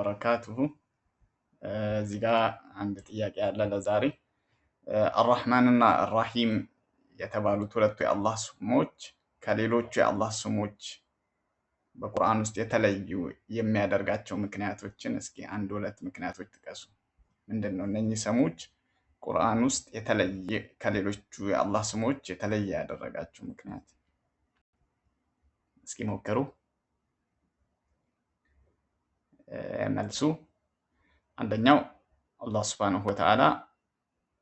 ወበረካቱሁ። እዚህ ጋር አንድ ጥያቄ አለ ለዛሬ። አርራህማን እና አርራሂም የተባሉት ሁለቱ የአላህ ስሞች ከሌሎቹ የአላህ ስሞች በቁርአን ውስጥ የተለዩ የሚያደርጋቸው ምክንያቶችን እስኪ አንድ ሁለት ምክንያቶች ጥቀሱ። ምንድነው እነኚህ ስሞች ቁርአን ውስጥ የተለየ ከሌሎቹ የአላህ ስሞች የተለየ ያደረጋቸው ምክንያት? እስኪ ሞክሩ። መልሱ አንደኛው አላህ ሱብሓነሁ ወተዓላ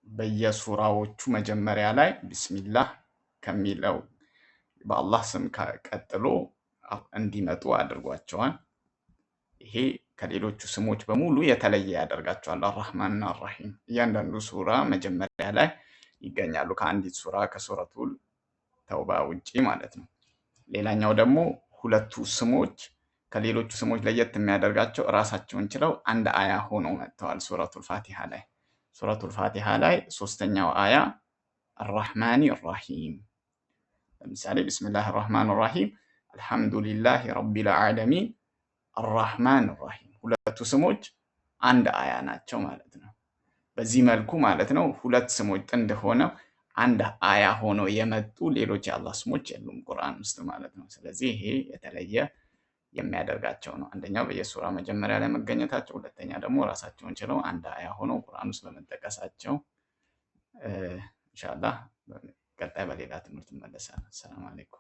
በየሱራዎቹ መጀመሪያ ላይ ቢስሚላህ ከሚለው በአላህ ስም ቀጥሎ እንዲመጡ አድርጓቸዋል። ይሄ ከሌሎቹ ስሞች በሙሉ የተለየ ያደርጋቸዋል። አርራህማን እና አርራሂም እያንዳንዱ ሱራ መጀመሪያ ላይ ይገኛሉ፣ ከአንዲት ሱራ ከሱረቱል ተውባ ውጪ ማለት ነው። ሌላኛው ደግሞ ሁለቱ ስሞች ከሌሎቹ ስሞች ለየት የሚያደርጋቸው ራሳቸውን ችለው አንድ አያ ሆነው መጥተዋል። ሱረቱል ፋቲሃ ላይ ሶስተኛው አያ አርራህማኒ አርራሂም። ለምሳሌ ቢስሚላህ አርራህማን አርራሂም አልሐምዱሊላህ ረቢል ዓለሚን አርራህማን አርራሂም። ሁለቱ ስሞች አንድ አያ ናቸው ማለት ነው። በዚህ መልኩ ማለት ነው ሁለት ስሞች ጥንድ ሆነው አንድ አያ ሆነው የመጡ ሌሎች የአላህ ስሞች የሉም ቁርአን ውስጥ ማለት ነው። ስለዚህ ይሄ የተለየ የሚያደርጋቸው ነው። አንደኛው በየሱራ መጀመሪያ ላይ መገኘታቸው፣ ሁለተኛ ደግሞ ራሳቸውን ችለው አንድ አያ ሆነው ቁርአን ውስጥ በመጠቀሳቸው። ኢንሻአላህ ቀጣይ በሌላ ትምህርት እንመለሳለን። ሰላም አለይኩም።